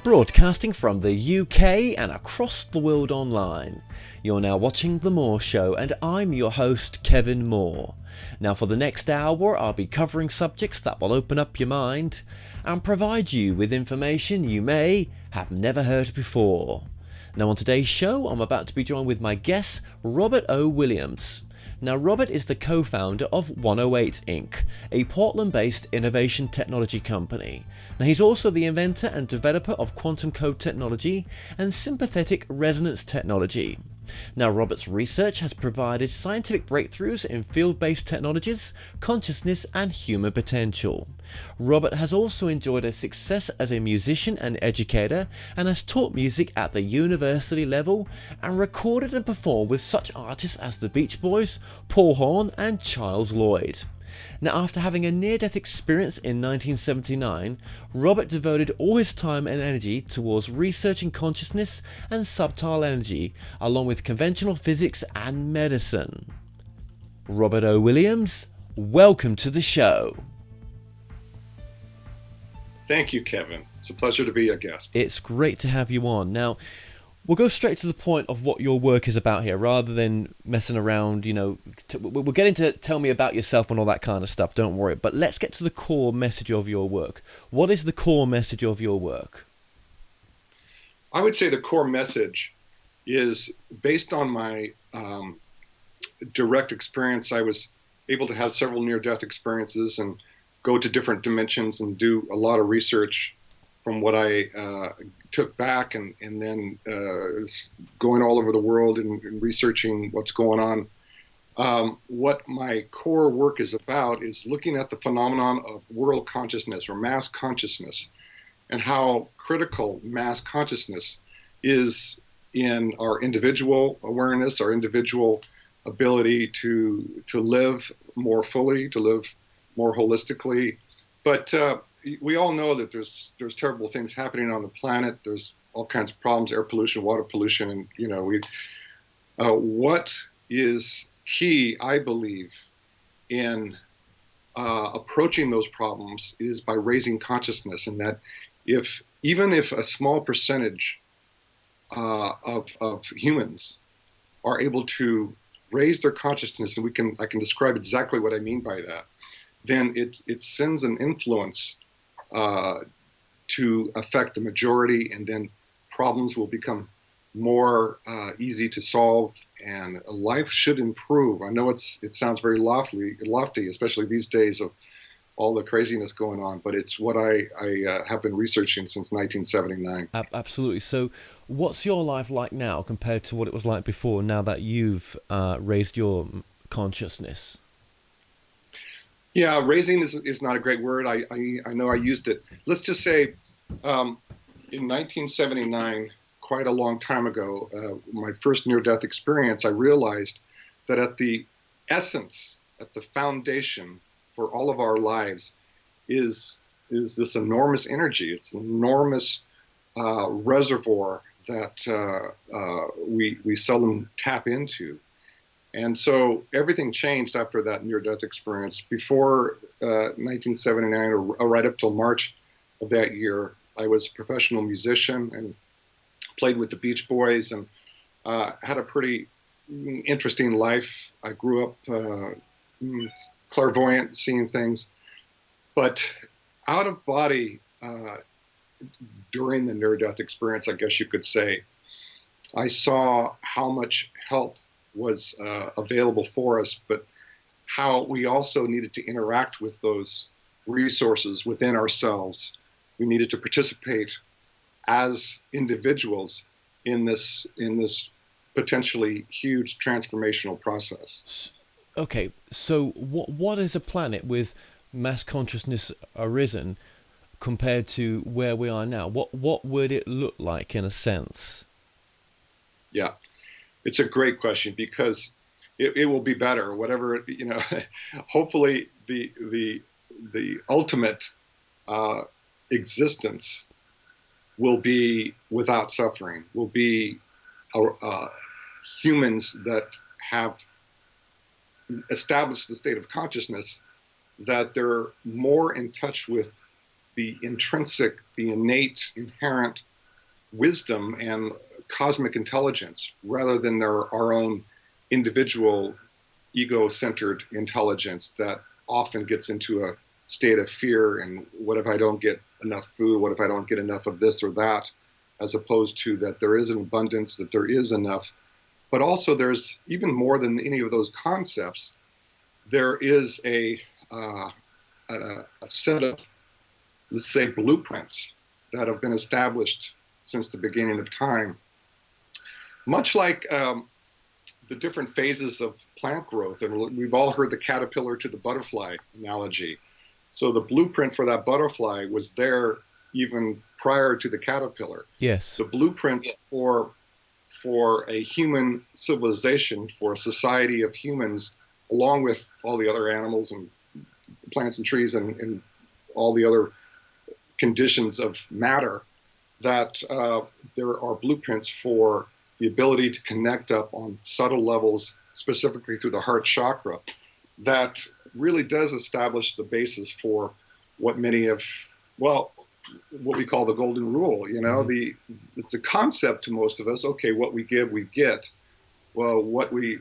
Broadcasting from the UK and across the world online. You're now watching The Moore Show and I'm your host, Kevin Moore. Now for the next hour, I'll be covering subjects that will open up your mind and provide you with information you may have never heard before. Now on today's show, I'm about to be joined with my guest, Robert O. Williams. Now Robert is the co-founder of 108 Inc., a Portland-based innovation technology company. Now he's also the inventor and developer of quantum code technology and sympathetic resonance technology. Now Robert's research has provided scientific breakthroughs in field-based technologies, consciousness and human potential. Robert has also enjoyed a success as a musician and educator and has taught music at the university level and recorded and performed with such artists as the Beach Boys, Paul Horn and Charles Lloyd. Now after having a near-death experience in 1979, Robert devoted all his time and energy towards researching consciousness and subtle energy, along with conventional physics and medicine. Robert O. Williams, welcome to the show. Thank you, Kevin. It's a pleasure to be a guest. It's great to have you on. Now, we'll go straight to the point of what your work is about here, rather than messing around, we'll get into tell me about yourself and all that kind of stuff, don't worry. But let's get to the core message of your work. What is the core message of your work? I would say the core message is based on my direct experience. I was able to have several near-death experiences and go to different dimensions and do a lot of research from what I took back and then going all over the world and researching what's going on. What my core work is about is looking at the phenomenon of world consciousness or mass consciousness and how critical mass consciousness is in our individual awareness, our individual ability to live more fully, to live more holistically. But we all know that there's terrible things happening on the planet. There's all kinds of problems, air pollution, water pollution, and what is key, I believe, in approaching those problems is by raising consciousness, and that even if a small percentage of humans are able to raise their consciousness, and I can describe exactly what I mean by that, then it sends an influence to affect the majority, and then problems will become more easy to solve, and life should improve. I know it sounds very lofty, especially these days of all the craziness going on, but it's what I have been researching since 1979. Absolutely. So what's your life like now compared to what it was like before, now that you've raised your consciousness? Yeah, raising is not a great word. I know I used it. Let's just say in 1979, quite a long time ago, my first near-death experience, I realized that at the essence, at the foundation for all of our lives is this enormous energy. It's an enormous reservoir that we seldom tap into. And so everything changed after that near-death experience. Before 1979, or right up till March of that year, I was a professional musician and played with the Beach Boys and had a pretty interesting life. I grew up clairvoyant, seeing things. But out of body, during the near-death experience, I guess you could say, I saw how much help was available for us, but how we also needed to interact with those resources within ourselves. We needed to participate as individuals in this potentially huge transformational process. Okay, so what is a planet with mass consciousness arisen compared to where we are now? What would it look like in a sense? Yeah. It's a great question, because it will be better, whatever, hopefully the ultimate existence will be without suffering, will be humans that have established the state of consciousness, that they're more in touch with the intrinsic, the innate, inherent wisdom and cosmic intelligence rather than our own individual ego-centered intelligence that often gets into a state of fear and what if I don't get enough food? What if I don't get enough of this or that? As opposed to that there is an abundance, that there is enough. But also there's even more than any of those concepts. There is a set of, let's say, blueprints that have been established since the beginning of time. Much like the different phases of plant growth, and we've all heard the caterpillar to the butterfly analogy. So the blueprint for that butterfly was there even prior to the caterpillar. Yes. The blueprints for a human civilization, for a society of humans, along with all the other animals and plants and trees and all the other conditions of matter, that there are blueprints for the ability to connect up on subtle levels, specifically through the heart chakra, that really does establish the basis for what many of, well, what we call the golden rule. You know, it's a concept to most of us. Okay, what we give, we get. Well, what we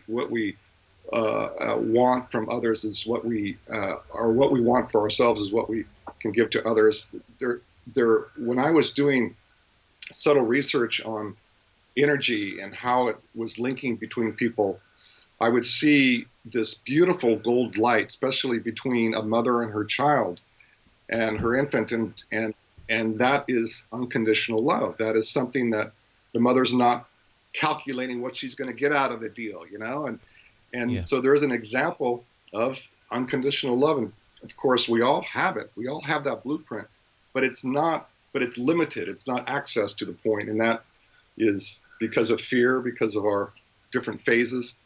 want from others is what we, or what we want for ourselves is what we can give to others. When I was doing subtle research on energy and how it was linking between people, I would see this beautiful gold light, especially between a mother and her child and her infant, and that is unconditional love. That is something that the mother's not calculating what she's going to get out of the deal, you know, and so there is an example of unconditional love, and of course we all have it. We all have that blueprint, but it's limited. It's not access to the point, and that is because of fear, because of our different phases.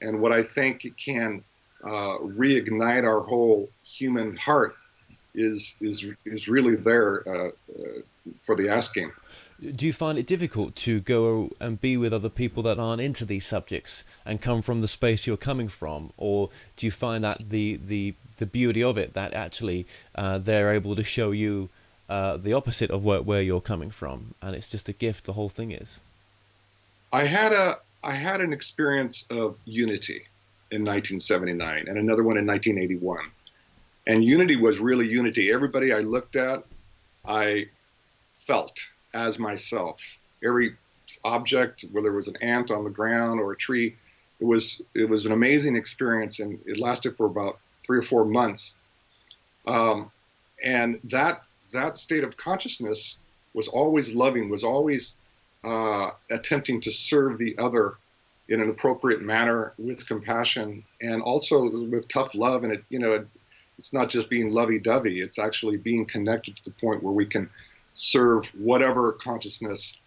And what I think it can reignite our whole human heart is really there for the asking. Do you find it difficult to go and be with other people that aren't into these subjects and come from the space you're coming from, or do you find that the beauty of it, that actually they're able to show you the opposite of where you're coming from, and it's just a gift, the whole thing is? I had an experience of unity in 1979 and another one in 1981. And unity was really unity. Everybody I looked at, I felt as myself. Every object, whether it was an ant on the ground or a tree, it was an amazing experience, and it lasted for about 3 or 4 months. And that state of consciousness was always loving, was always attempting to serve the other in an appropriate manner with compassion and also with tough love. And it's not just being lovey-dovey. It's actually being connected to the point where we can serve whatever consciousness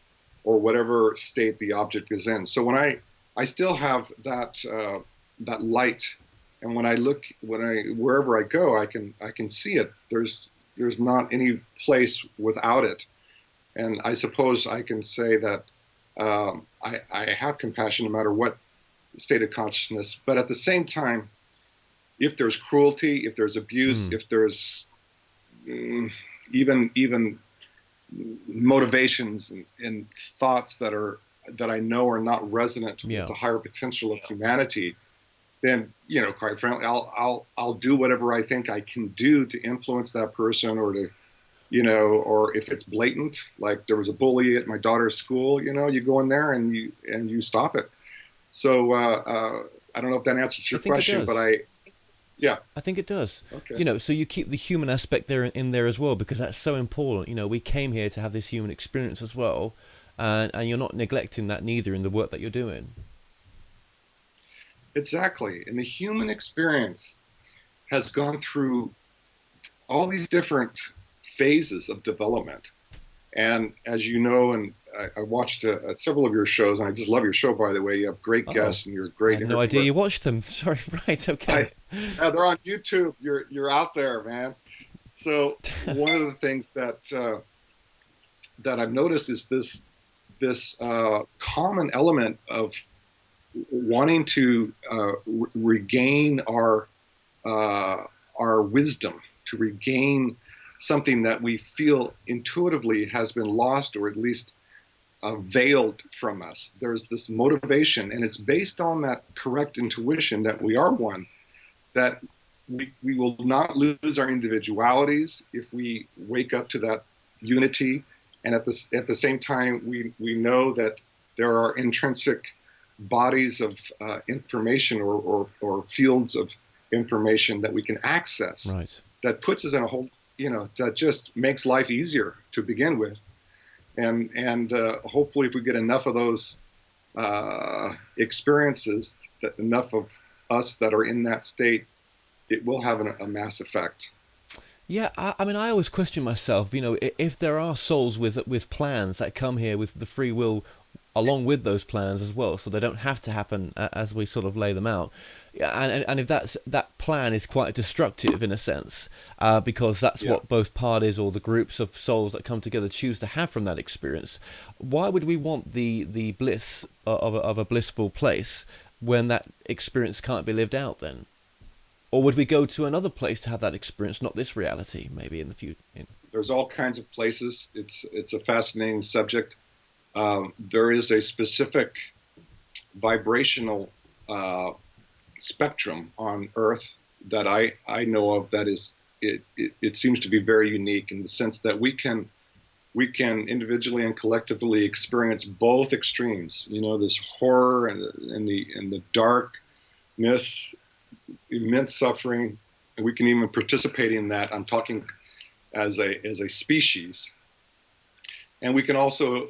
or whatever state the object is in. So when I still have that light, and when I look, wherever I go, I can see it. There's not any place without it. And I suppose I can say that I have compassion no matter what state of consciousness. But at the same time, if there's cruelty, if there's abuse, if there's even motivations and thoughts that I know are not resonant with the higher potential of humanity, then quite frankly, I'll do whatever I think I can do to influence that person, or to or if it's blatant, like there was a bully at my daughter's school, you go in there and you stop it. So I don't know if that answers your question, but I think it does. Okay. So you keep the human aspect in there as well, because that's so important. We came here to have this human experience as well, and you're not neglecting that neither in the work that you're doing. Exactly. And the human experience has gone through all these different phases of development. And as you know, and I watched several of your shows, and I just love your show, by the way. You have great guests, and you're great. I had no idea you watched them. Sorry, right, okay. They're on YouTube. You're out there, man. So one of the things that I've noticed is this common element of wanting to regain our wisdom, to regain something that we feel intuitively has been lost, or at least veiled from us. There's this motivation, and it's based on that correct intuition that we are one, that we will not lose our individualities if we wake up to that unity. And at the same time, we know that there are intrinsic bodies of information or fields of information that we can access. Right. That puts us in a whole, that just makes life easier to begin with. And hopefully, if we get enough of those experiences, that enough of us that are in that state, it will have a mass effect. Yeah, I mean, I always question myself. If there are souls with plans that come here with the free will, along with those plans as well, so they don't have to happen as we sort of lay them out. Yeah, and if that plan is quite destructive in a sense, because that's what both parties or the groups of souls that come together choose to have from that experience, why would we want the bliss of a blissful place when that experience can't be lived out then? Or would we go to another place to have that experience, not this reality, maybe in the future? There's all kinds of places. It's a fascinating subject. There is a specific vibrational spectrum on Earth that I know of that is it seems to be very unique in the sense that we can individually and collectively experience both extremes. This horror and the darkness, immense suffering, and we can even participate in that. I'm talking as a species, and we can also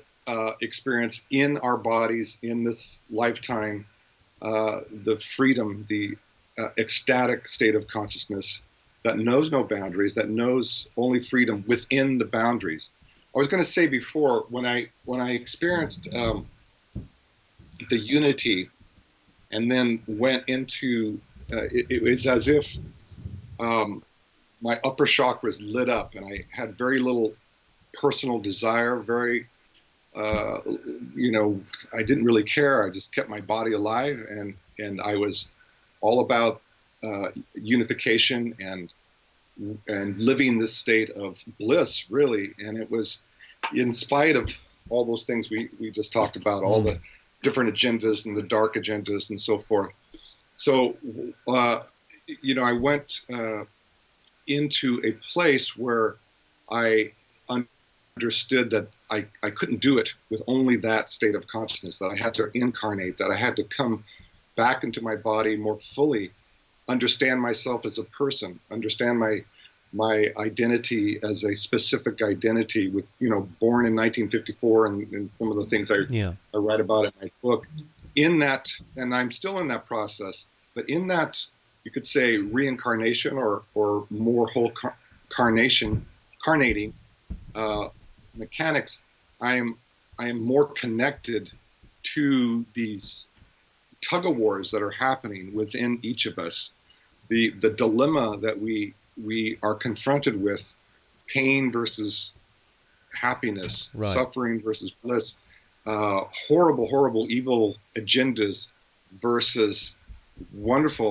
experience in our bodies in this lifetime the freedom, the ecstatic state of consciousness that knows no boundaries, that knows only freedom within the boundaries. I was going to say before, when I experienced the unity, and then went into it was as if my upper chakras lit up, and I had very little personal desire, very I didn't really care. I just kept my body alive, and I was all about unification and living this state of bliss, really. And it was in spite of all those things we just talked about, all the different agendas and the dark agendas and so forth. So, I went into a place where I understood that I couldn't do it with only that state of consciousness, that I had to incarnate, that I had to come back into my body more fully, understand myself as a person, understand my identity as a specific identity with, born in 1954 and some of the things I write about in my book. In that, and I'm still in that process, but in that, you could say reincarnation or more whole carnating mechanics, I am more connected to these tug of wars that are happening within each of us. The dilemma that we are confronted with, pain versus happiness, right. Suffering versus bliss, horrible, evil agendas versus wonderful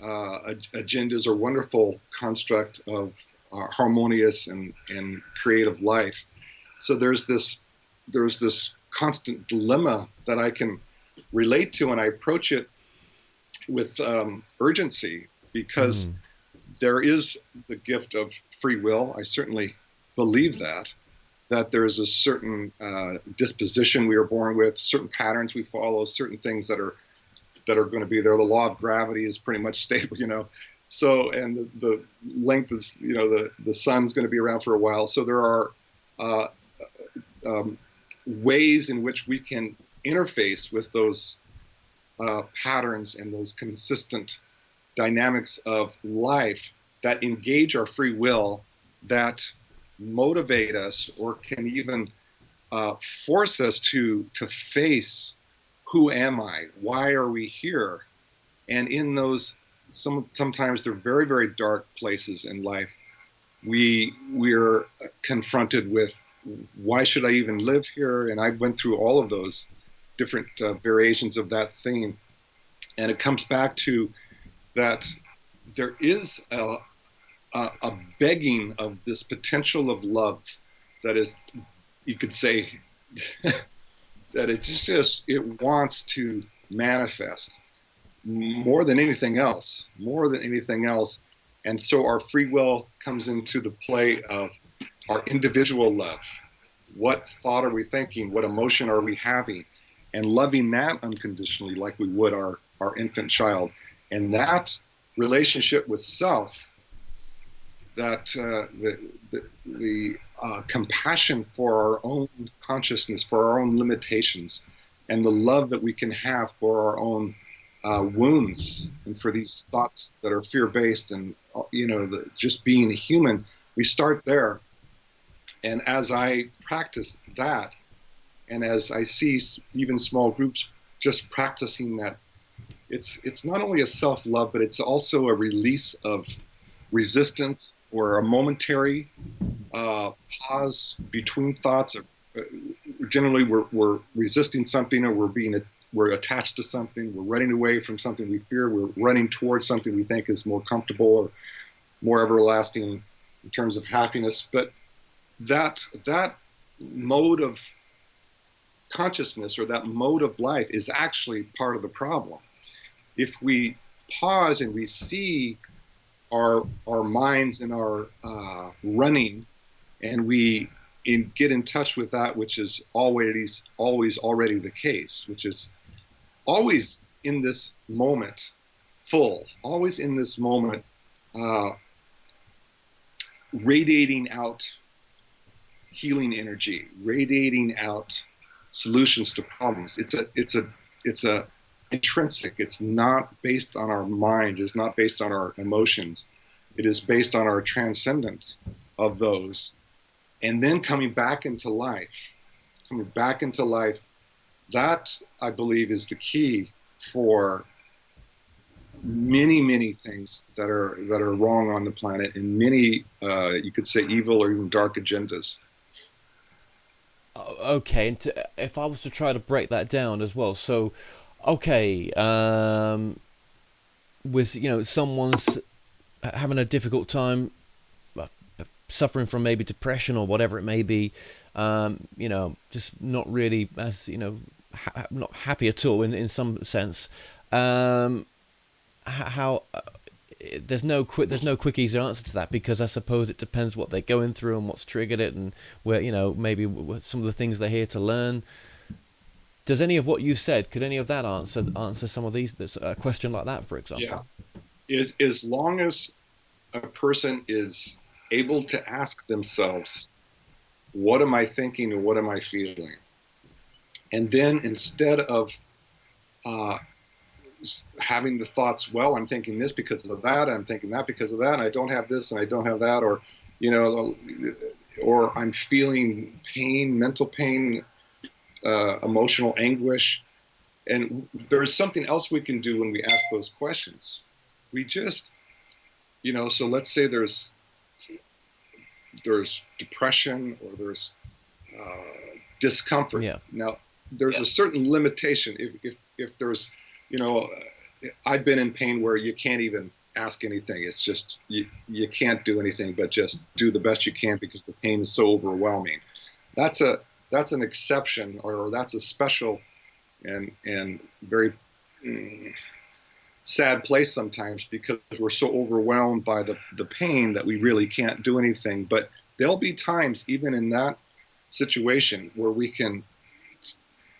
agendas or wonderful construct of harmonious and creative life. So there's this constant dilemma that I can relate to, and I approach it with urgency because there is the gift of free will. I certainly believe that there is a certain disposition we are born with, certain patterns we follow, certain things that are going to be there. The law of gravity is pretty much stable, So, and the length is, the sun's going to be around for a while. So there are ways in which we can interface with those patterns and those consistent dynamics of life that engage our free will, that motivate us or can even force us to face, who am I? Why are we here? And in those, sometimes they're very, very dark places in life. We're confronted with, why should I even live here? And I went through all of those different variations of that theme. And it comes back to that there is a begging of this potential of love that is, you could say, that it wants to manifest more than anything else. And so our free will comes into the play of our individual love. What thought are we thinking? What emotion are we having? And loving that unconditionally, like we would our infant child. And that relationship with self, that the compassion for our own consciousness, for our own limitations, and the love that we can have for our own wounds, and for these thoughts that are fear-based, and just being a human, we start there. And as I practice that, and as I see even small groups just practicing that, it's not only a self-love, but it's also a release of resistance, or a momentary pause between thoughts. Generally, we're resisting something, or we're attached to something. We're running away from something we fear. We're running towards something we think is more comfortable or more everlasting in terms of happiness. But that mode of consciousness, or that mode of life, is actually part of the problem. If we pause and we see our minds and our running, and we get in touch with that which is always already the case, which is always in this moment, always in this moment, radiating out healing energy, radiating out solutions to problems. It's a intrinsic. It's not based on our mind. It's not based on our emotions. It is based on our transcendence of those. And then coming back into life, that, I believe, is the key for many things that are wrong on the planet, and many, you could say, evil or even dark agendas. Okay, and if I was to try to break that down as well, so okay, with someone's having a difficult time, suffering from maybe depression or whatever it may be, just not really, as not happy at all in some sense. How there's no quick easy answer to that, because I suppose it depends what they're going through and what's triggered it, and where maybe some of the things they're here to learn. Does any of what you said, could any of that answer some of these, this question like that, for example? Yeah, as long as a person is able to ask themselves, what am I thinking and what am I feeling? And then, instead of having the thoughts, well, I'm thinking this because of that, I'm thinking that because of that, and I don't have this and I don't have that, or I'm feeling pain, mental pain, emotional anguish. And there's something else we can do when we ask those questions. We just, so let's say there's depression, or there's discomfort. Yeah. Now, there's a certain limitation. If there's, I've been in pain where you can't even ask anything. It's just you can't do anything but just do the best you can, because the pain is so overwhelming. That's an exception, or that's a special and very sad place sometimes, because we're so overwhelmed by the pain that we really can't do anything. But there'll be times, even in that situation, where we can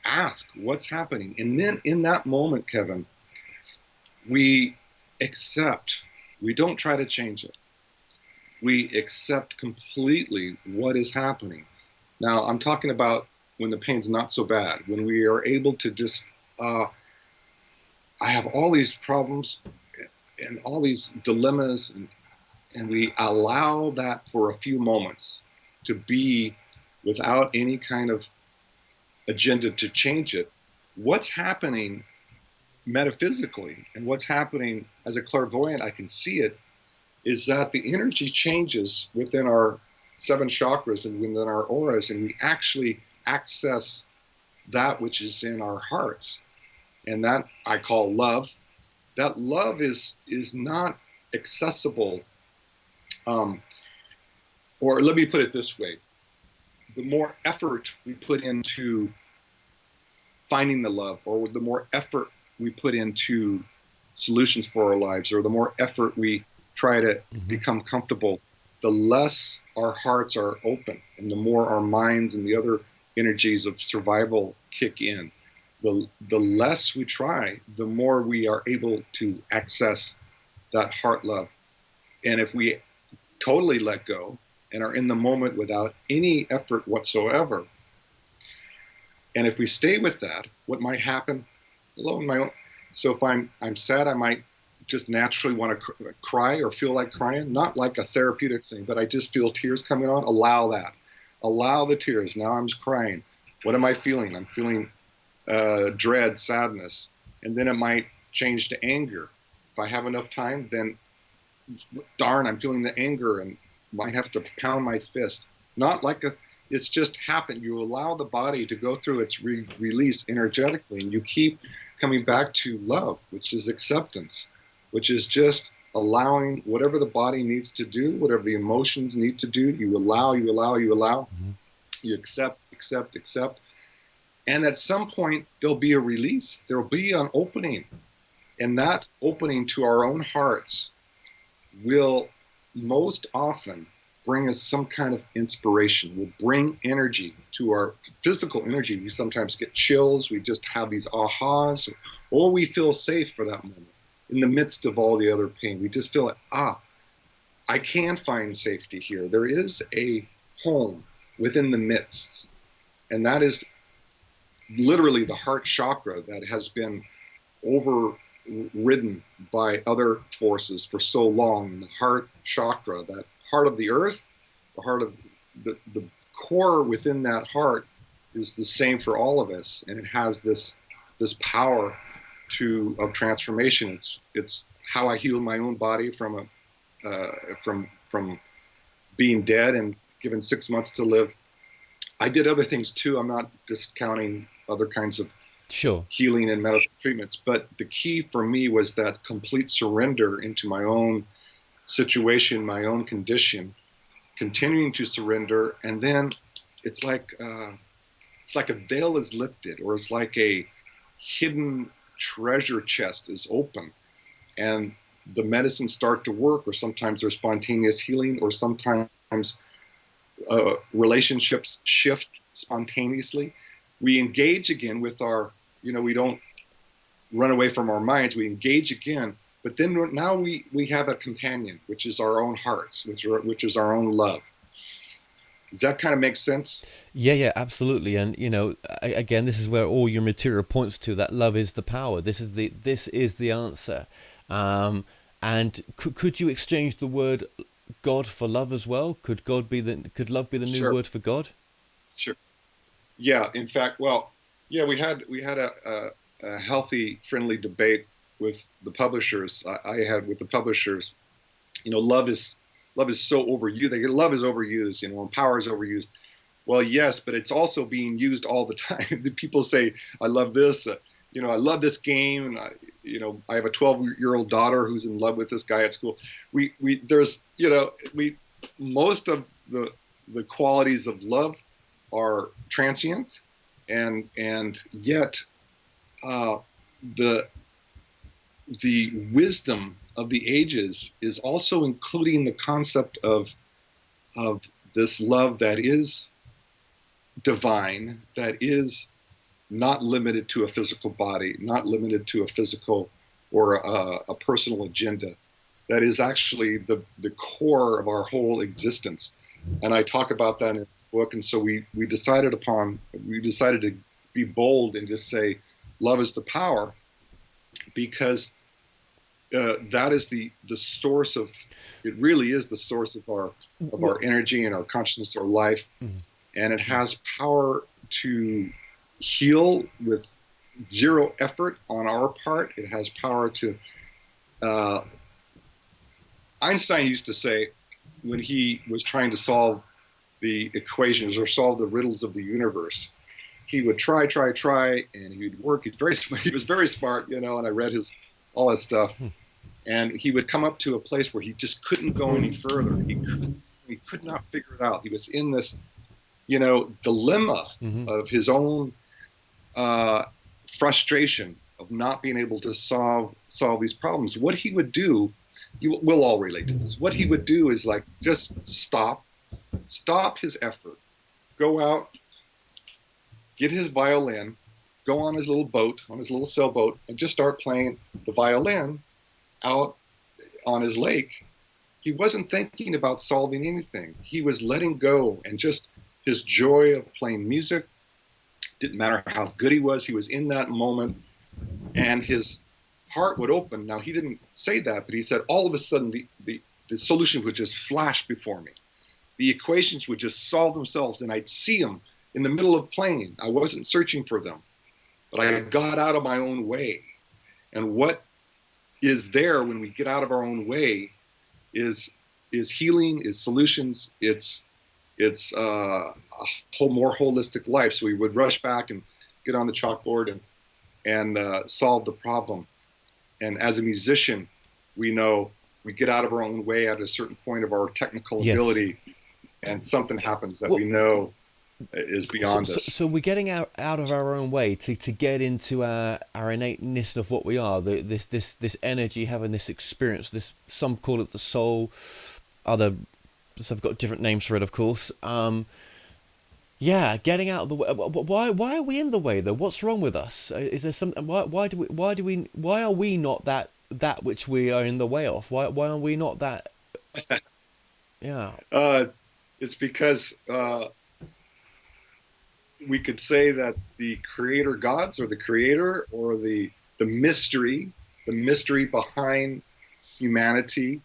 ask what's happening. And then in that moment, Kevin, we accept. We don't try to change it. We accept completely what is happening. Now, I'm talking about when the pain's not so bad, when we are able to just, I have all these problems and all these dilemmas, and we allow that for a few moments to be without any kind of agenda to change it. What's happening metaphysically, and what's happening as a clairvoyant, I can see it, is that the energy changes within our 7 chakras and within our auras, and we actually access that which is in our hearts. And that I call love. That love is not accessible, or let me put it this way: the more effort we put into finding the love, or the more effort we put into solutions for our lives, or the more effort we try to Hmm. become comfortable, the less our hearts are open and the more our minds and the other energies of survival kick in. The less we try, the more we are able to access that heart love. And if we totally let go and are in the moment without any effort whatsoever, and if we stay with that, what might happen alone my own. So if I'm sad, I might just naturally want to cry or feel like crying, not like a therapeutic thing, but I just feel tears coming on. Allow that. Allow the tears. Now I'm just crying. What am I feeling? I'm feeling dread, sadness, and then it might change to anger. If I have enough time, then darn, I'm feeling the anger and might have to pound my fist. Not like a, it's just happened. You allow the body to go through its release energetically, and you keep coming back to love, which is acceptance, which is just allowing whatever the body needs to do, whatever the emotions need to do. You allow, you allow, you allow, Hmm. you accept, accept, accept. And at some point, there'll be a release, there'll be an opening. And that opening to our own hearts will most often bring us some kind of inspiration, will bring energy to our physical energy. We sometimes get chills, we just have these ahas, or we feel safe for that moment in the midst of all the other pain. We just feel like, I can find safety here. There is a home within the midst. And that is literally the heart chakra that has been overridden by other forces for so long. The heart chakra, that heart of the earth, the heart of the core within that heart is the same for all of us, and it has this power of transformation. It's how I healed my own body from being dead and given 6 months to live. I did other things too. I'm not discounting other kinds of Sure. healing and medical treatments. But the key for me was that complete surrender into my own situation, my own condition, continuing to surrender, and then it's like it's like a veil is lifted, or it's like a hidden treasure chest is open, and the medicines start to work, or sometimes there's spontaneous healing, or sometimes relationships shift spontaneously. We engage again with our, we don't run away from our minds, we engage again, but then now we have a companion, which is our own hearts, which is our own love. Does that kind of make sense? Yeah, yeah, absolutely. And again, this is where all your material points to, that love is the power. This is the answer. And could you exchange the word God for love as well? Could love be the new Sure, word for God? sure. Yeah, in fact, well, yeah, we had a healthy, friendly debate with the publishers. I had with the publishers. Love is so overused. Love is overused. And power is overused. Well, yes, but it's also being used all the time. People say, "I love this." I love this game, and I have a 12-year-old daughter who's in love with this guy at school. There's, we most of the qualities of love are transient, and yet uh, the the wisdom of the ages is also including the concept of this love that is divine, that is not limited to a physical body, not limited to a physical or a personal agenda. That is actually the core of our whole existence. And I talk about that in the book. And so we decided to be bold and just say, love is the power, because that is the source of, it really is the source of Well, our energy and our consciousness, our life. And it has power to heal with zero effort on our part. It has power to, uh, Einstein used to say, when he was trying to solve the equations or solve the riddles of the universe, he would try, and he'd work. He was very smart, and I read all his stuff. And he would come up to a place where he just couldn't go any further. He could not figure it out. He was in this, dilemma mm-hmm. of his own frustration of not being able to solve these problems, what he would do, we'll all relate to this. What he would do is like just stop his effort, go out, get his violin, go on his little boat, on his little sailboat, and just start playing the violin out on his lake. He wasn't thinking about solving anything. He was letting go, and just his joy of playing music. Didn't matter how good he was in that moment, and his heart would open. Now, he didn't say that, but he said all of a sudden the solution would just flash before me. The equations would just solve themselves, and I'd see them in the middle of playing. I wasn't searching for them, but I got out of my own way. And what is there when we get out of our own way is healing, is solutions, it's a whole more holistic life. So we would rush back and get on the chalkboard and solve the problem. And as a musician, we know we get out of our own way at a certain point of our technical ability, and something happens that we know is beyond us. So we're getting out of our own way to get into our innateness of what we are. This energy, having this experience. This, some call it the soul. Others have got different names for it, of course. Getting out of the way. Why are we in the way though? What's wrong with us? Is there some? Why are we not that which we are in the way of? Why are we not that? Yeah. It's because we could say that the creator gods, or the creator, or the mystery behind humanity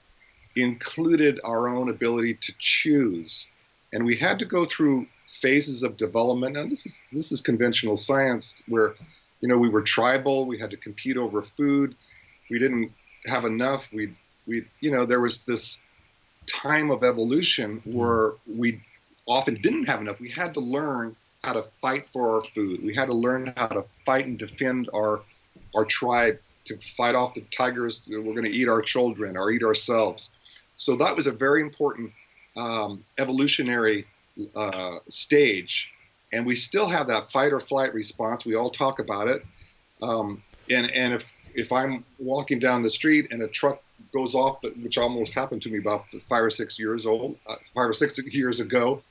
included our own ability to choose. And we had to go through phases of development. And this is conventional science, where, we were tribal, we had to compete over food. We didn't have enough. There was this time of evolution where we often didn't have enough. We had to learn how to fight for our food. We had to learn how to fight and defend our tribe, to fight off the tigers that were going to eat our children or eat ourselves. So that was a very important evolutionary stage. And we still have that fight or flight response. We all talk about it. And if I'm walking down the street and a truck goes off, which almost happened to me about 5 or 6 years ago,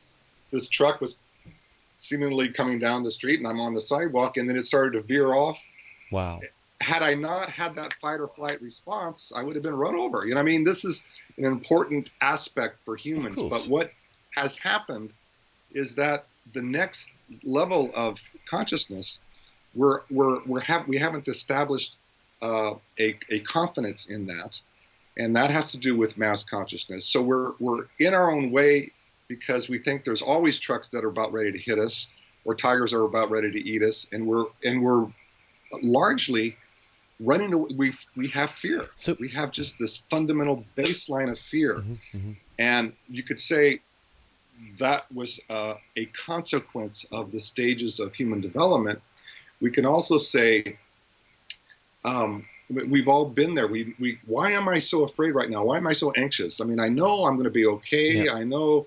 this truck was seemingly coming down the street, and I'm on the sidewalk, and then it started to veer off. Wow. Had I not had that fight or flight response, I would have been run over. This is an important aspect for humans. But what has happened is that the next level of consciousness, we haven't established a confidence in that, and that has to do with mass consciousness. So we're in our own way because we think there's always trucks that are about ready to hit us, or tigers are about ready to eat us, and we're largely running away. We have fear. So we have just this fundamental baseline of fear. And you could say that was a consequence of the stages of human development. We can also say we've all been there. Why am I so afraid right now? Why am I so anxious? I mean, I know I'm going to be okay. Yep. I know,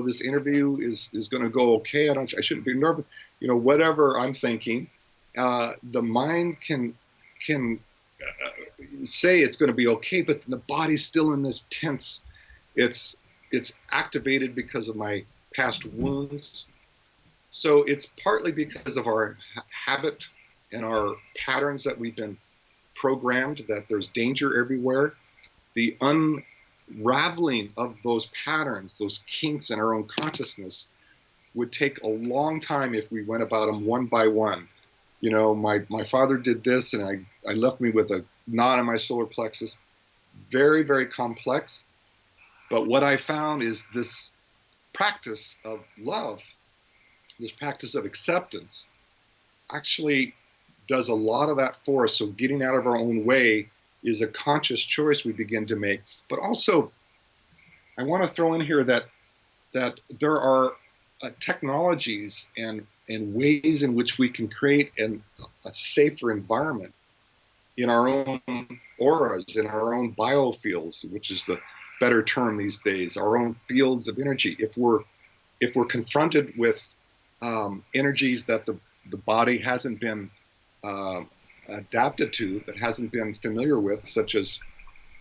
this interview is going to go okay. I shouldn't be nervous. Whatever I'm thinking, the mind can say it's going to be okay, but the body's still in this tense. It's activated because of my past wounds. So it's partly because of our habit and our patterns that we've been programmed, that there's danger everywhere. The unraveling of those patterns, those kinks in our own consciousness, would take a long time if we went about them one by one. My father did this, and I left me with a knot in my solar plexus. Very, very complex. But what I found is this practice of love, this practice of acceptance, actually does a lot of that for us. So getting out of our own way is a conscious choice we begin to make. But also, I want to throw in here that there are technologies and ways in which we can create a safer environment in our own auras, in our own biofields, which is the better term these days, our own fields of energy. If we're confronted with energies that the body hasn't been uh, adapted to, that hasn't been familiar with, such as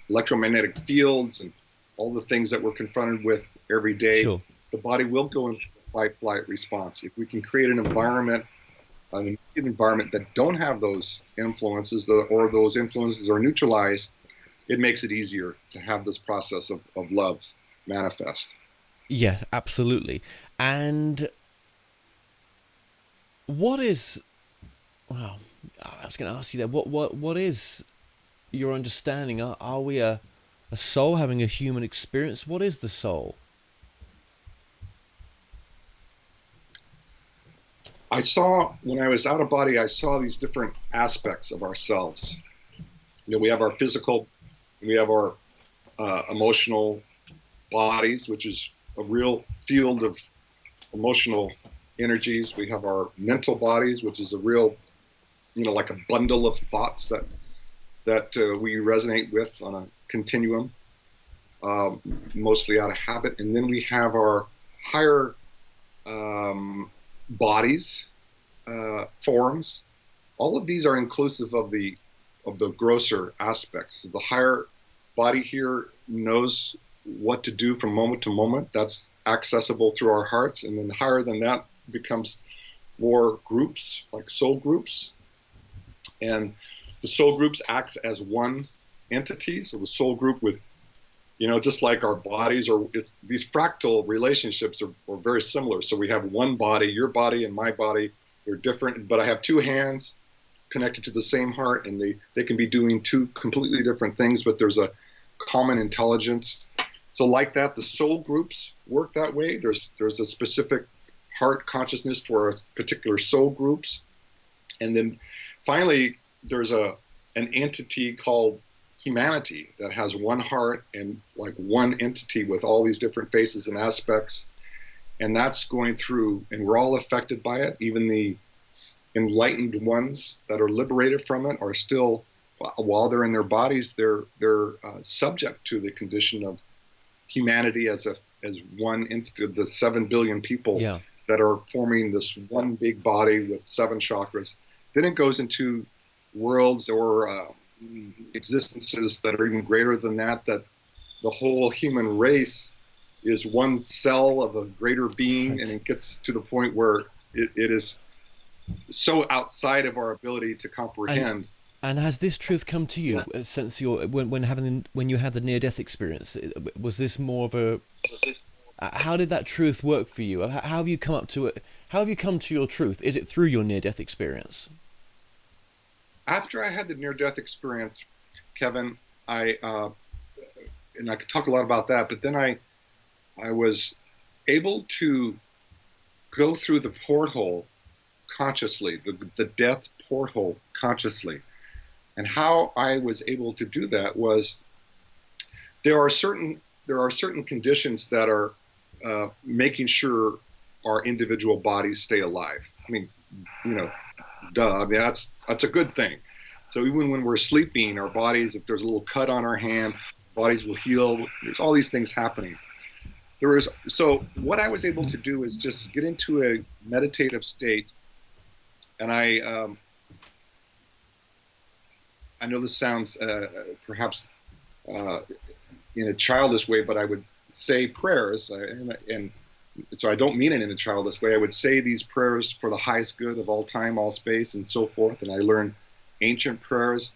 electromagnetic fields and all the things that we're confronted with every day, Sure. the body will go into a fight flight response. If we can create an environment that don't have those influences, or those influences are neutralized, it makes it easier to have this process of love manifest. Yeah, absolutely. And what is, well, I was going to ask you that. What is your understanding? Are we a soul having a human experience? What is the soul? I saw, when I was out of body, I saw these different aspects of ourselves. We have our physical, we have our emotional bodies, which is a real field of emotional energies. We have our mental bodies, which is a real, like a bundle of thoughts that we resonate with on a continuum, uh, mostly out of habit. And then we have our higher bodies, forms. All of these are inclusive of the grosser aspects. The higher body here knows what to do from moment to moment. That's accessible through our hearts. And then higher than that becomes more groups, like soul groups. And the soul groups acts as one entity. So the soul group with, just like our bodies, or it's these fractal relationships are very similar. So we have one body, your body and my body, they're different, but I have two hands connected to the same heart, and they can be doing two completely different things, but there's a common intelligence. So like that, the soul groups work that way. There's a specific heart consciousness for a particular soul groups. And then finally, there's an entity called humanity that has one heart and like one entity with all these different faces and aspects. And that's going through, and we're all affected by it. Even the enlightened ones that are liberated from it are still, while they're in their bodies, they're subject to the condition of humanity as one entity, the 7 billion people Yeah. that are forming this one big body with seven chakras. Then it goes into worlds or existences that are even greater than that. That the whole human race is one cell of a greater being, and Right. it gets to the point where it is so outside of our ability to And comprehend. and has this truth come to you That since your when you had the near death experience? Was this more of a, how did that truth work for you? How have you come up to it? How have you come to your truth? Is it through your near death experience? after I had the near death experience, Kevin, I and I could talk a lot about that, but then I was able to go through the porthole consciously, the death porthole consciously. And how I was able to do that was, there are certain conditions that are making sure our individual bodies stay alive. I mean, you know, duh. I mean, that's a good thing. So even when we're sleeping, our bodies, if there's a little cut on our hand, bodies will heal. There's all these things happening. So what I was able to do is just get into a meditative state, and I know this sounds perhaps uh, in a childish way, but I would say prayers, and so I don't mean it in a childish way. I would say these prayers for the highest good of all time, all space, and so forth. And I learned ancient prayers.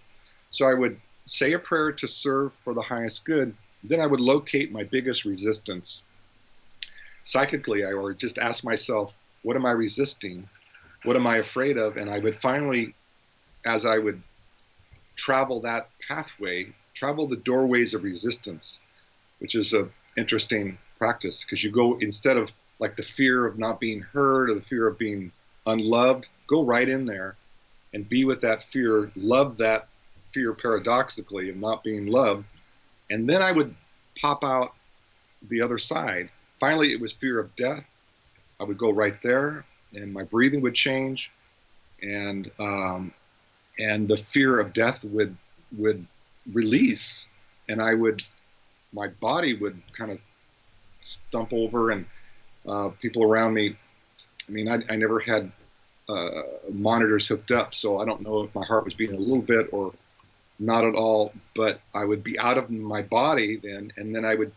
So I would say a prayer to serve for the highest good. Then I would locate my biggest resistance psychically, or just ask myself, what am I resisting? What am I afraid of? And I would finally, as I would travel that pathway, travel the doorways of resistance, which is a interesting practice, because you go, instead of like the fear of not being heard or the fear of being unloved, go right in there and be with that fear, love that fear paradoxically of not being loved. And then I would pop out the other side. Finally, it was fear of death. I would go right there, and my breathing would change, and the fear of death would release, and my body would kind of stump over, and people around me. I mean, I never had monitors hooked up, so I don't know if my heart was beating a little bit or not at all. But I would be out of my body then, and then I would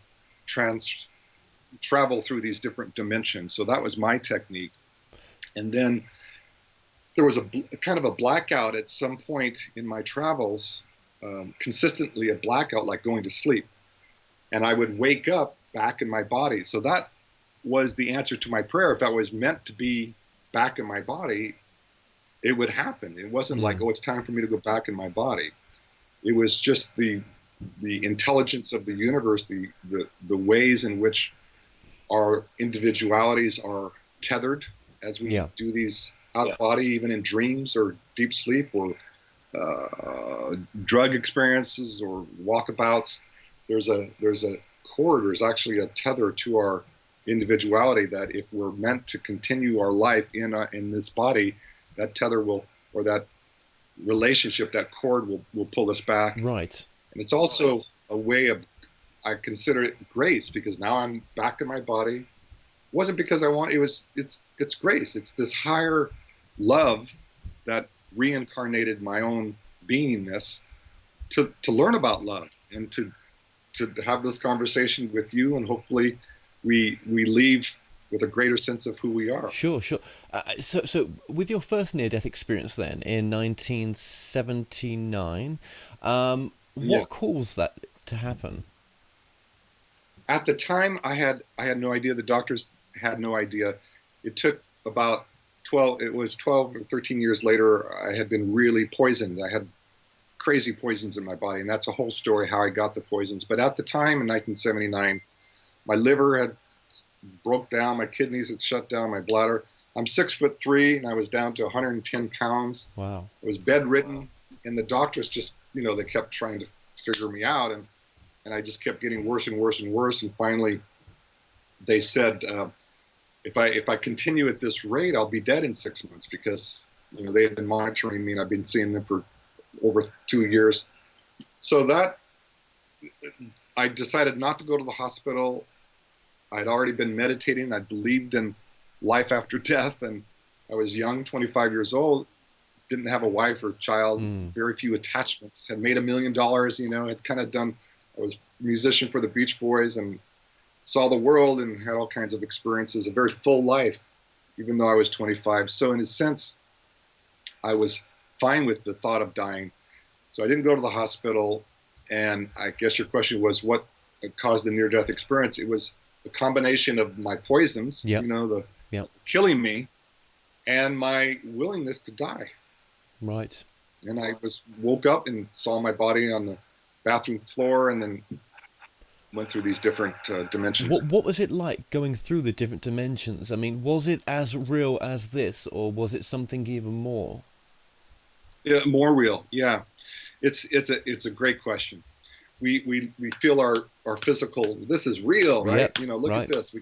travel through these different dimensions. So that was my technique. And then there was a kind of a blackout at some point in my travels, consistently a blackout, like going to sleep. And I would wake up back in my body. So that was the answer to my prayer. If I was meant to be back in my body, it would happen. It wasn't like, oh, it's time for me to go back in my body. It was just the intelligence of the universe, the ways in which our individualities are tethered as we do these out of body, even in dreams or deep sleep or drug experiences or walkabouts. There's a cord, there's actually a tether to our individuality that if we're meant to continue our life in this body, that tether will, or that relationship, that cord will pull us back. Right. And it's also a way of, I consider it grace, because now I'm back in my body. It wasn't because I want, it's grace. It's this higher love that reincarnated my own beingness to learn about love and to have this conversation with you, and hopefully we leave with a greater sense of who we are. Sure. So with your first near-death experience then in 1979, what caused that to happen? At the time, I had no idea. The doctors had no idea. It took about 12 or 13 years later, I had been really poisoned. I had crazy poisons in my body, and that's a whole story how I got the poisons. But at the time in 1979, my liver had broke down, my kidneys had shut down, my bladder. I'm 6'3", and I was down to 110 pounds. Wow. I was bedridden, and the doctors just, they kept trying to figure me out, and I just kept getting worse and worse and worse. And finally, they said, if I continue at this rate, I'll be dead in 6 months, because they had been monitoring me, and I've been seeing them for over 2 years. So that I decided not to go to the hospital. I'd already been meditating. I believed in life after death, and I was young, 25 years old, didn't have a wife or child, very few attachments, had made $1 million, had kind of done, I was a musician for the Beach Boys and saw the world and had all kinds of experiences, a very full life, even though I was 25. So in a sense, I was fine with the thought of dying. So I didn't go to the hospital. And I guess your question was what caused the near-death experience. It was a combination of my poisons, the killing me, and my willingness to die. Right. And I woke up and saw my body on the bathroom floor, and then went through these different dimensions. What was it like going through the different dimensions? I mean, was it as real as this, or was it something even more? Yeah, more real. Yeah, it's a great question. We feel our physical. This is real, right? Yep, Look at this.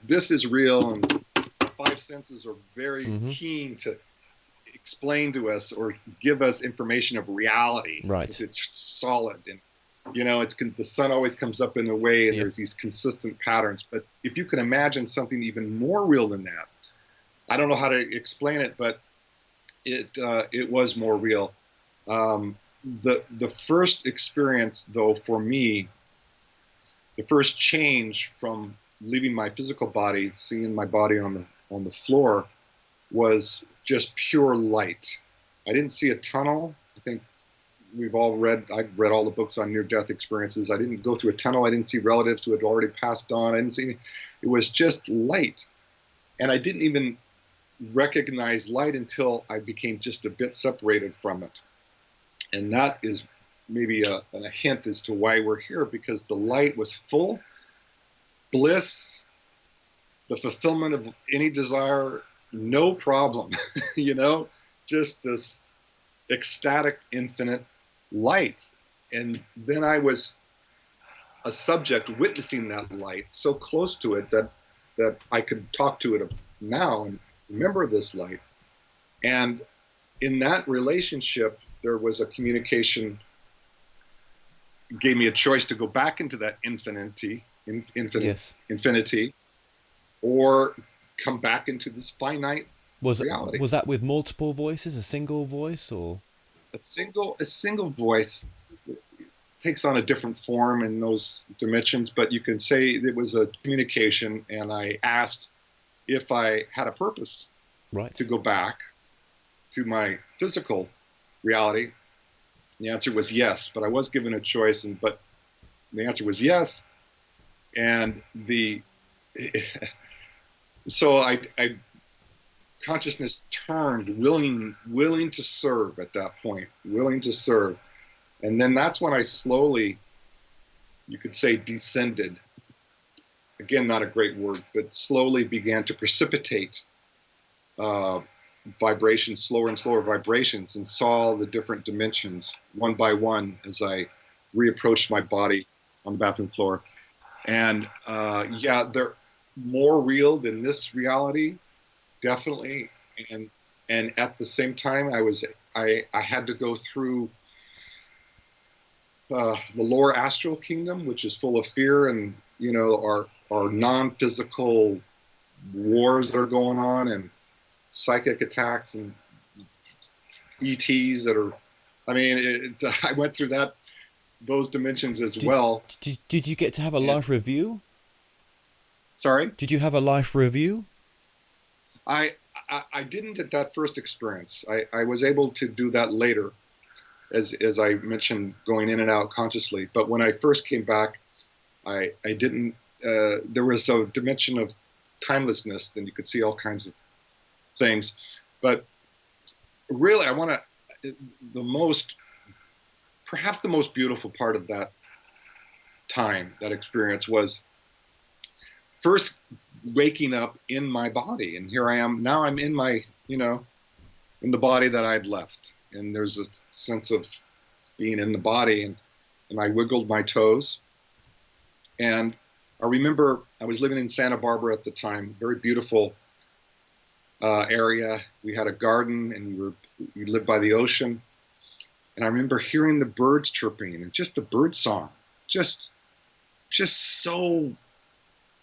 This is real, and our five senses are very keen to explain to us or give us information of reality. Right. It's solid, and the sun always comes up in a way, and there's these consistent patterns. But if you can imagine something even more real than that, I don't know how to explain it, but it was more real. The first experience, though, for me, the first change from leaving my physical body, seeing my body on the floor, was just pure light. I didn't see a tunnel. I think I've read all the books on near-death experiences. I didn't go through a tunnel. I didn't see relatives who had already passed on. I didn't see anything. It was just light. And I didn't even recognize light until I became just a bit separated from it. And that is maybe a hint as to why we're here, because the light was full, bliss, the fulfillment of any desire, no problem, just this ecstatic, infinite light. And then I was a subject witnessing that light, so close to it that I could talk to it now and remember this light. And in that relationship, there was a communication, gave me a choice to go back into that infinity, Yes. infinity, or come back into this finite Was reality. was that with multiple voices, a single voice, or? A single voice takes on a different form in those dimensions, but you can say it was a communication, and I asked if I had a purpose to Right. go back to my physical reality. The answer was yes, but I was given a choice, and but the answer was yes, and the so I consciousness turned, willing to serve at that point, willing to serve, and then that's when I slowly, you could say, descended. Again, not a great word, but slowly began to precipitate uh, vibrations, slower and slower vibrations, and saw the different dimensions one by one as I reapproached my body on the bathroom floor. And yeah, they're more real than this reality, definitely. And and at the same time, I had to go through the lower astral kingdom, which is full of fear and our non-physical wars that are going on and psychic attacks and ETs that are. I mean, I went through those dimensions as Did, well. did you get to have a And life review? sorry, Did you have a life review? I, I didn't at that first experience. I was able to do that later, as I mentioned, going in and out consciously. But when I first came back, I didn't. There was a dimension of timelessness, then you could see all kinds of things. But really, I want to. The most, perhaps the most beautiful part of that time, that experience, was first waking up in my body, and here I am now. I'm in my, in the body that I'd left, and there's a sense of being in the body, and I wiggled my toes, and I remember I was living in Santa Barbara at the time, very beautiful area. We had a garden, and we lived by the ocean, and I remember hearing the birds chirping and just the bird song, just just so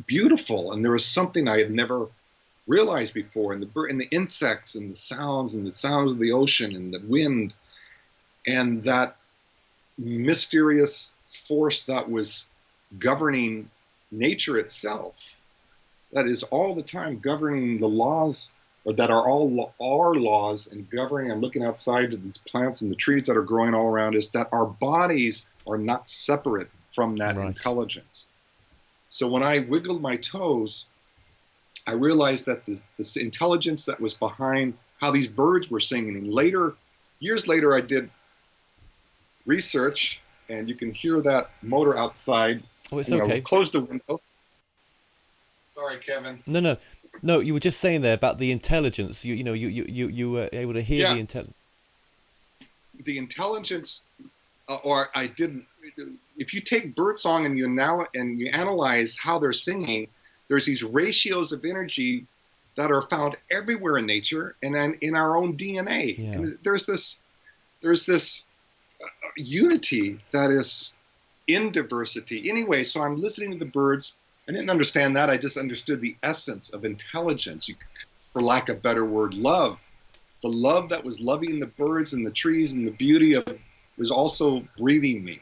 beautiful. And there was something I had never realized before, and the insects and the sounds of the ocean and the wind and that mysterious force that was governing nature itself, that is all the time governing the laws, or that are all our laws and governing. I'm looking outside to these plants and the trees that are growing all around us, that our bodies are not separate from that Right. intelligence. So when I wiggled my toes, I realized that this intelligence that was behind how these birds were singing. And later, years later, I did research, and you can hear that motor outside. Oh, it's okay. Close the window. Sorry, Kevin. No, no, no. You were just saying there about the intelligence. You were able to hear Yeah, the intelligence. the intelligence, or I didn't. If you take birdsong and you analyze how they're singing, there's these ratios of energy that are found everywhere in nature and in our own DNA. Yeah. And there's this unity that is in diversity. Anyway, so I'm listening to the birds. I didn't understand that. I just understood the essence of intelligence, for lack of a better word, love. The love that was loving the birds and the trees and the beauty of it was also breathing me.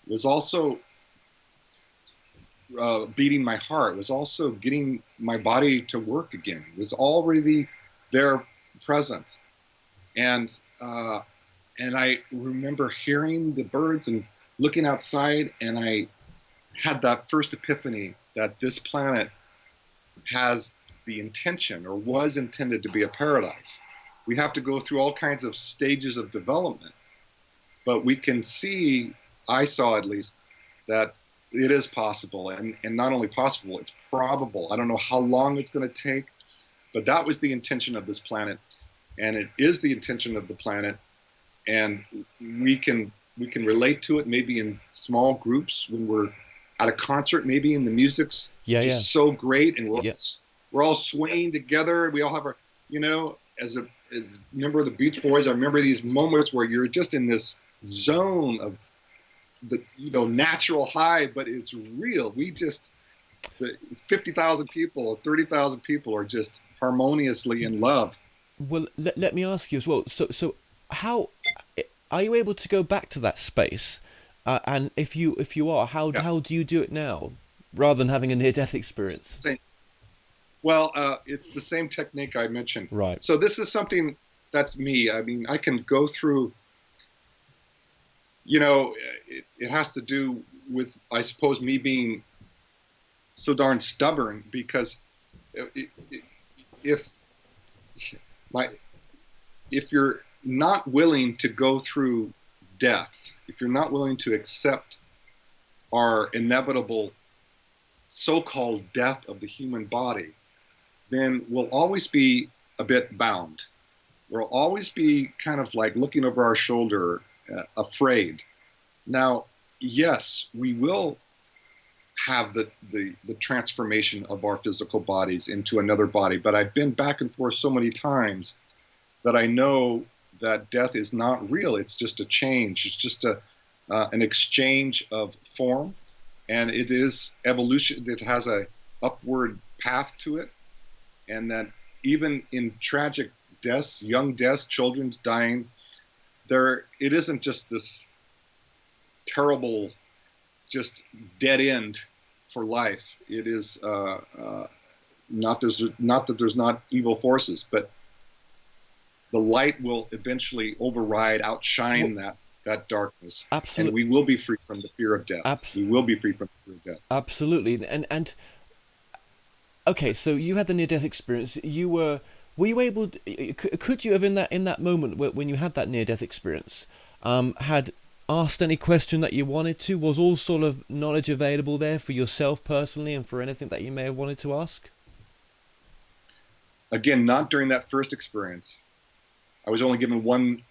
It was also beating my heart. It was also getting my body to work again. It was already their presence. And and I remember hearing the birds and looking outside, and I had that first epiphany that this planet has the intention, or was intended, to be a paradise. We have to go through all kinds of stages of development, but we can see, I saw at least, that it is possible, and not only possible, it's probable. I don't know how long it's going to take, but that was the intention of this planet, and it is the intention of the planet, and we can relate to it maybe in small groups when we're at a concert, maybe, and the music's Yeah, yeah, just so great, and yeah. we're all swaying together. We all have our, as a member of the Beach Boys, I remember these moments where you're just in this zone of the natural high, but it's real. We just The 50,000 people, 30,000 people are just harmoniously in love. Well, let me ask you as well. So how are you able to go back to that space? And if you are, Yeah. how do you do it now, rather than having a near death experience? Same. Well, it's the same technique I mentioned. Right. So this is something that's me. I mean, I can go through, you know, it has to do with, I suppose, me being so darn stubborn because if my if you're not willing to go through death, if you're not willing to accept our inevitable so-called death of the human body, then we'll always be a bit bound. We'll always be kind of like looking over our shoulder, afraid. Now, yes, we will have the transformation of our physical bodies into another body, but I've been back and forth so many times that I know that death is not real. It's just a change. It's just an exchange of form, and it is evolution. It has a upward path to it, and that even in tragic deaths, young deaths, children's dying, there it isn't just this terrible, just dead end for life. It is not that there's not evil forces, but the light will eventually override, outshine that darkness, and Absolutely. we will be free from the fear of death. We will be free from the fear of death. Absolutely. And okay, so you had the near death experience. Were you able could you have in that moment when you had that near death experience, had asked any question that you wanted to? Was all sort of knowledge available there for yourself personally and for anything that you may have wanted to ask? Again, not during that first experience. I was only given one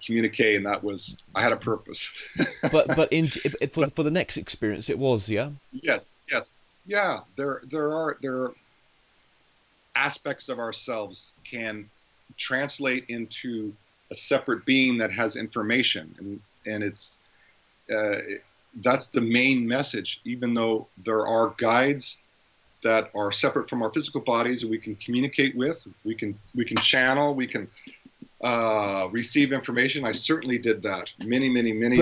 communique, and that was I had a purpose. But in But for the next experience, it was, yeah. yes, yes, yeah. There are aspects of ourselves can translate into a separate being that has information, and it's uh, that's the main message. Even though there are guides that are separate from our physical bodies, we can communicate with, we can channel, we can receive information. I certainly did that many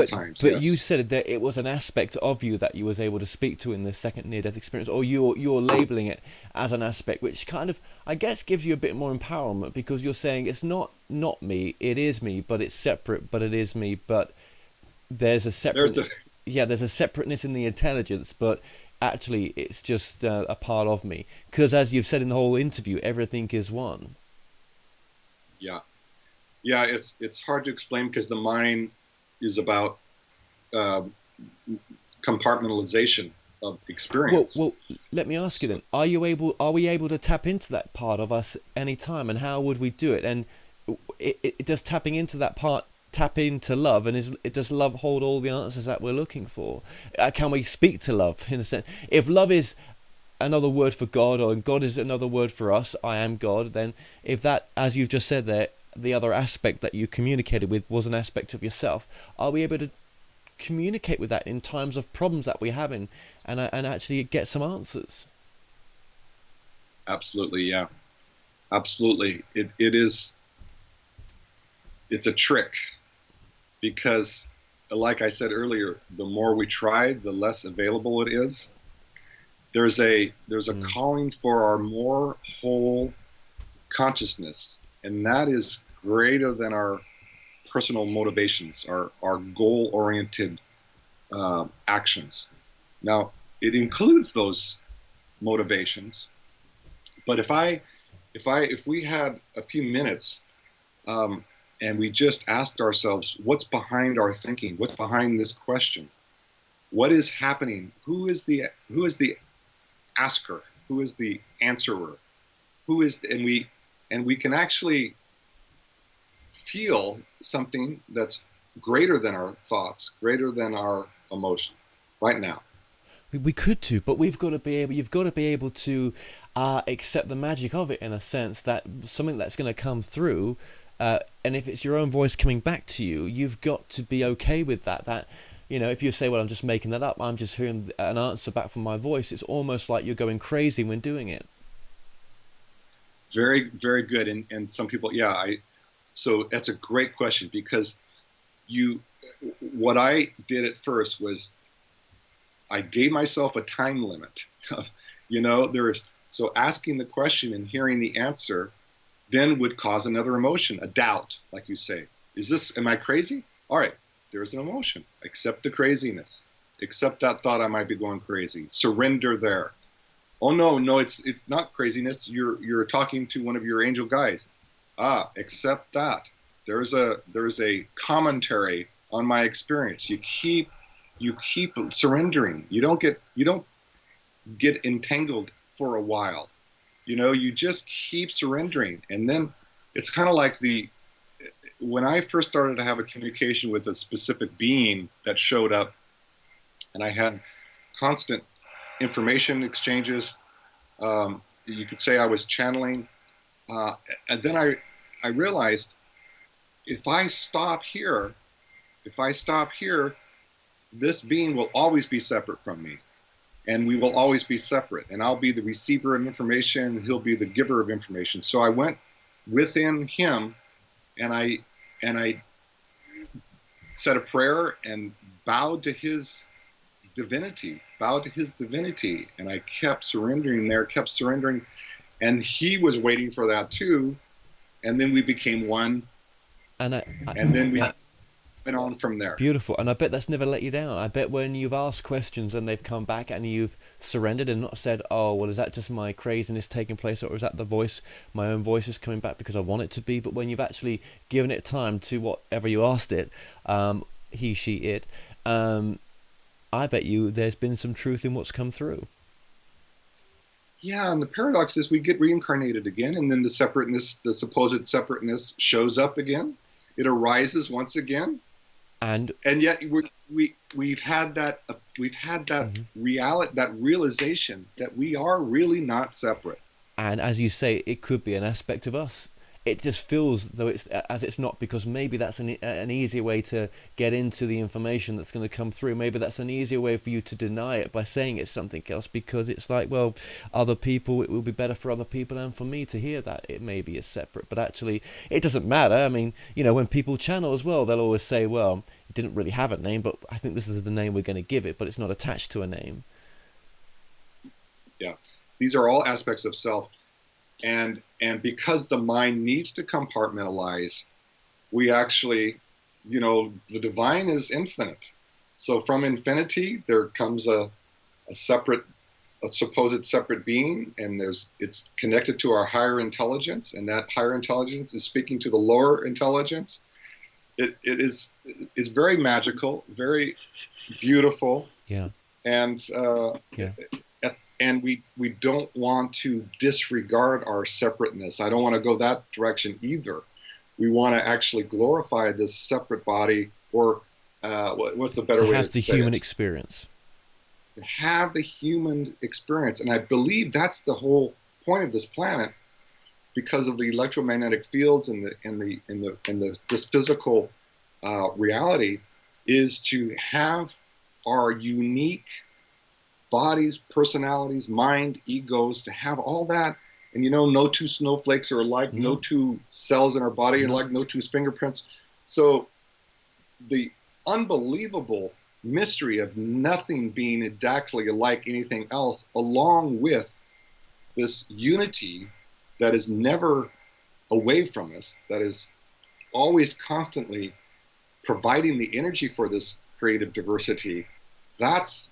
times. But you Yes, said that it was an aspect of you that you was able to speak to in this second near death experience, or you're labeling it as an aspect, which kind of I guess gives you a bit more empowerment because you're saying it's not me, it is me, but it's separate, but it is me, but there's a there's separate the there's a separateness in the intelligence, but actually it's just a part of me because as you've said in the whole interview, everything is one. yeah, yeah. It's hard to explain because the mind is about uh, compartmentalization of experience. Well, let me ask you So then: Are we able to tap into that part of us anytime, and how would we do it? And does tapping into that part tap into love, and does love hold all the answers that we're looking for? Can we speak to love in a sense? If love is another word for God, or God is another word for us, I am God. Then, if that, as you've just said there, the other aspect that you communicated with was an aspect of yourself, are we able to communicate with that in times of problems that we have in and actually get some answers? absolutely, yeah, absolutely. It is it's a trick because, like I said earlier, the more we try, the less available it is. There's a Mm. calling for our more whole consciousness, and that is greater than our personal motivations, our goal oriented actions. Now, it includes those motivations, but if we had a few minutes um, and we just asked ourselves, what's behind our thinking? What's behind this question? What is happening? Who is the asker? Who is the answerer? Who is and we can actually feel something that's greater than our thoughts, greater than our emotion right now. We could do, but we've got to be able. You've got to be able to accept the magic of it in a sense that something that's going to come through, and if it's your own voice coming back to you, you've got to be okay with that. That You know, if you say, well, I'm just making that up, I'm just hearing an answer back from my voice, it's almost like you're going crazy when doing it. Very, very good. And some people, yeah, so that's a great question because you, what I did at first was I gave myself a time limit. You know, so asking the question and hearing the answer then would cause another emotion, a doubt, like you say. Am I crazy? All right, there's an emotion. Accept the craziness. Accept that thought I might be going crazy. Surrender there. Oh no, it's not craziness. You're talking to one of your angel guides. Accept that. There's a commentary on my experience. You keep surrendering. You don't get entangled for a while. You know, you just keep surrendering. And then it's kind of like when I first started to have a communication with a specific being that showed up, and I had constant information exchanges. You could say I was channeling. And then I realized if I stop here, this being will always be separate from me. And we will always be separate. And I'll be the receiver of information, and he'll be the giver of information. So I went within him, and I said a prayer and bowed to his divinity, and I kept surrendering there, kept surrendering, and he was waiting for that too, and then we became one, And and then we went on from there. beautiful. And I bet that's never let you down. I bet when you've asked questions and they've come back and you've surrendered and not said, oh, well, is that just my craziness taking place, or is that the voice, my own voice is coming back because I want it to be? But when you've actually given it time to whatever you asked it, he, she, it, I bet you there's been some truth in what's come through. Yeah, and the paradox is we get reincarnated again, and then the supposed separateness shows up again. It arises once again, And and yet we've had that reality, that realization that we are really not separate. and as you say, it could be an aspect of us. It just feels though it's not, because maybe that's an easier way to get into the information that's going to come through. Maybe that's an easier way for you to deny it by saying it's something else, because it's like, well, other people, it will be better for other people and for me to hear that it maybe is separate. But actually, it doesn't matter. I mean, you know, when people channel as well, they'll always say, well, it didn't really have a name, but I think this is the name we're going to give it, but it's not attached to a name. Yeah, these are all aspects of self, and because the mind needs to compartmentalize, we actually, you know, the divine is infinite. So from infinity, there comes a supposed separate being, and it's connected to our higher intelligence, and that higher intelligence is speaking to the lower intelligence. It is very magical, very beautiful, Yeah. and Yeah. and we don't want to disregard our separateness. I don't want to go that direction either. We want to actually glorify this separate body, or what's the better To way have to the say human it? experience. To have the human experience, and I believe that's the whole point of this planet, because of the electromagnetic fields and this physical reality, is to have our unique bodies, personalities, mind, egos, to have all that. And you know, no two snowflakes are alike, no No. two cells in our body are No. alike, no two fingerprints. So the unbelievable mystery of nothing being exactly like anything else, along with this unity that is never away from us, that is always constantly providing the energy for this creative diversity, that's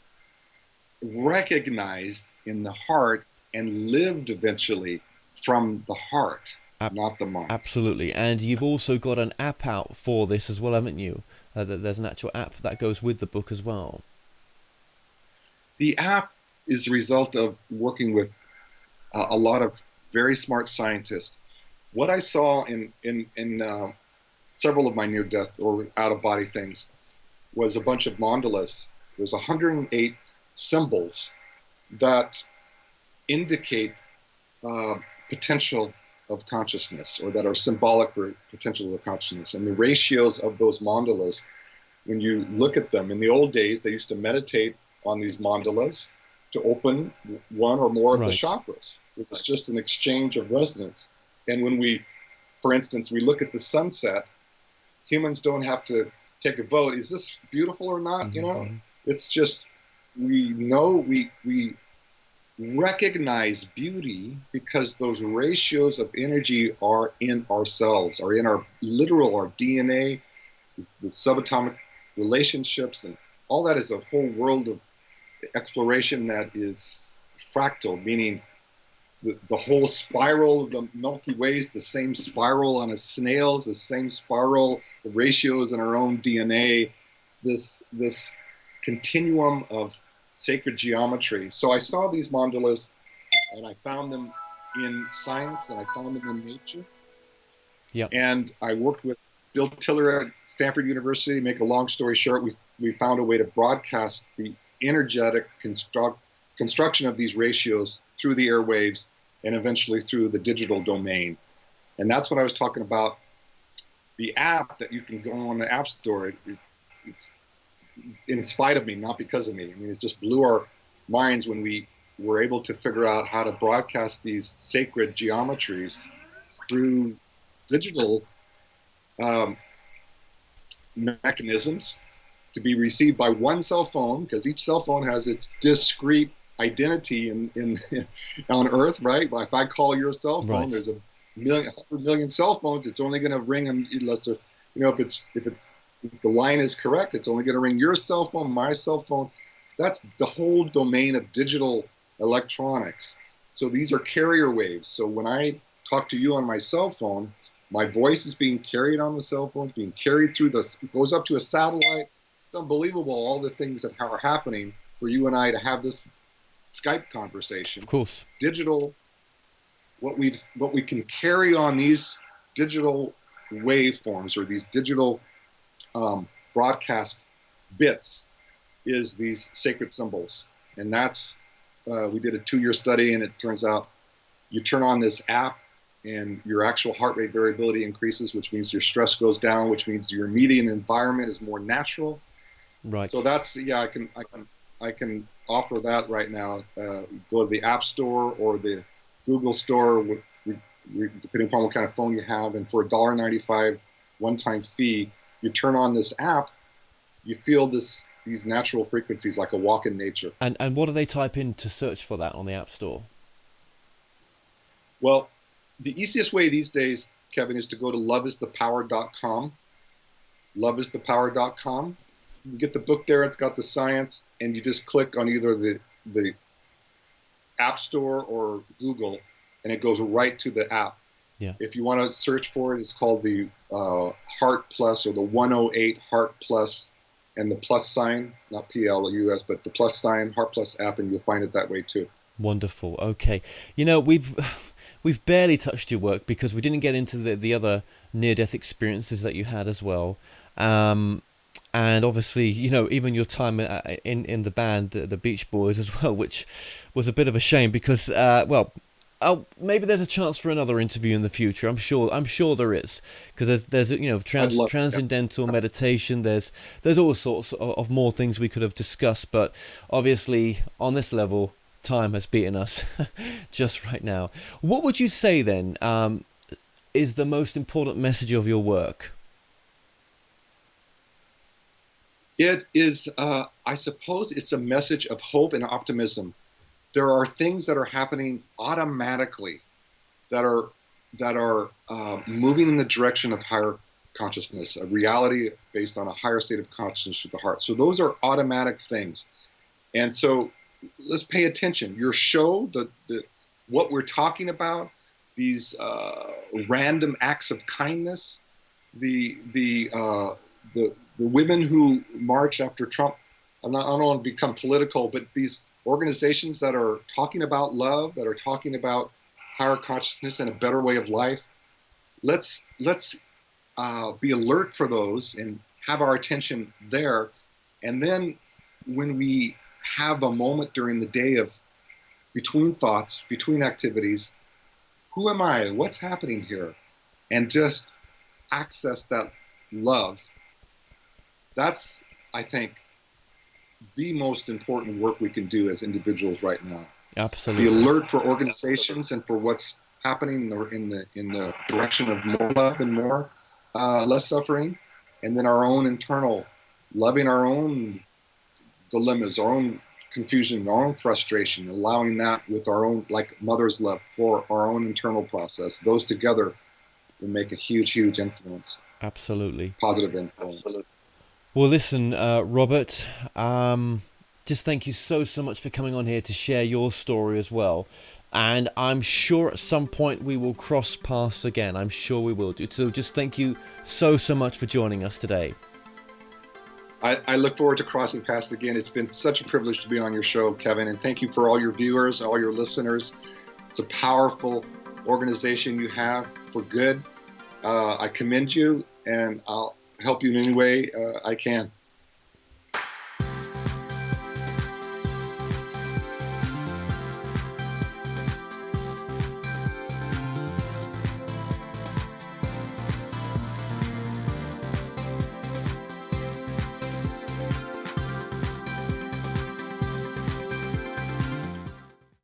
recognized in the heart and lived eventually from the heart, Ab- not the mind. Absolutely. And you've also got an app out for this as well, haven't you? There's an actual app that goes with the book as well. The app is a result of working with a lot of very smart scientists. What I saw in several of my near-death or out-of-body things was a bunch of mandalas. There's 108 symbols that indicate potential of consciousness, or that are symbolic for potential of consciousness. And the ratios of those mandalas when you look at them. In the old days, they used to meditate on these mandalas to open one or more of the Right. chakras. It was just an exchange of resonance. And when we, for instance, we look at the sunset, humans don't have to take a vote. Is this beautiful or not? Mm-hmm. It's just, we know, we recognize beauty because those ratios of energy are in ourselves, are in our literal, our DNA, the subatomic relationships, and all that is a whole world of exploration that is fractal, meaning the whole spiral of the Milky Way is the same spiral on a snail, is the same spiral, the ratios in our own DNA, this continuum of sacred geometry. So I saw these mandalas and I found them in science and I found them in nature. Yep. And I worked with Bill Tiller at Stanford University. Make a long story short, we found a way to broadcast the energetic construction of these ratios through the airwaves and eventually through the digital domain. And that's what I was talking about. The app that you can go on the App Store, it's in spite of me, not because of me. I mean, it just blew our minds when we were able to figure out how to broadcast these sacred geometries through digital um, mechanisms to be received by one cell phone, because each cell phone has its discrete identity in on Earth, right? But if I call your cell phone, Right. there's 100 million cell phones. It's only going to ring unless they're, if the line is correct, it's only going to ring your cell phone, my cell phone. That's the whole domain of digital electronics. So these are carrier waves. So when I talk to you on my cell phone, my voice is being carried on the cell phone, being carried through it goes up to a satellite. It's unbelievable all the things that are happening for you and I to have this Skype conversation. Of course. Digital, what we can carry on these digital waveforms or these digital broadcast bits is these sacred symbols. And that's, we did a 2-year study, and it turns out you turn on this app and your actual heart rate variability increases, which means your stress goes down, which means your immediate environment is more natural. Right. So that's, yeah, I can offer that right now. Go to the App Store or the Google Store, depending upon what kind of phone you have, and for $1.95 one-time fee, you turn on this app, you feel these natural frequencies like a walk in nature. And what do they type in to search for that on the App Store? Well, the easiest way these days, Kevin, is to go to loveisthepower.com. Loveisthepower.com. You get the book there, it's got the science, and you just click on either the App Store or Google, and it goes right to the app. Yeah. If you want to search for it, it's called the Heart Plus, or the 108 Heart Plus, and the plus sign, not PLUS, but the plus sign, Heart Plus app, and you'll find it that way too. Wonderful. Okay. We've barely touched your work because we didn't get into the other near-death experiences that you had as well. And obviously, even your time in the band, the Beach Boys as well, which was a bit of a shame because, maybe there's a chance for another interview in the future. I'm sure there is, because there's transcendental meditation. There's all sorts of more things we could have discussed, but obviously on this level, time has beaten us just right now. What would you say then is the most important message of your work? It is, I suppose, it's a message of hope and optimism. There are things that are happening automatically that are moving in the direction of higher consciousness, a reality based on a higher state of consciousness of the heart. So those are automatic things. And so let's pay attention. Your show, what we're talking about, these random acts of kindness, the women who march after Trump. I don't want to become political, but these organizations that are talking about love, that are talking about higher consciousness and a better way of life, let's be alert for those and have our attention there. And then when we have a moment during the day of between thoughts, between activities, who am I? What's happening here? And just access that love That's, I think, the most important work we can do as individuals right now. Be Absolutely. alert for organizations and for what's happening in the direction of more love and more less suffering, and then our own internal loving our own dilemmas, our own confusion, our own frustration, allowing that with our own, like mother's love for our own internal process. Those together will make a huge, huge influence, Absolutely. positive influence. Well, listen, Robert, just thank you so much for coming on here to share your story as well. And I'm sure at some point we will cross paths again. I'm sure we will do. So just thank you so much for joining us today. I look forward to crossing paths again. It's been such a privilege to be on your show, Kevin, and thank you for all your viewers, all your listeners. It's a powerful organization you have for good. I commend you, and I'll help you in any way I can.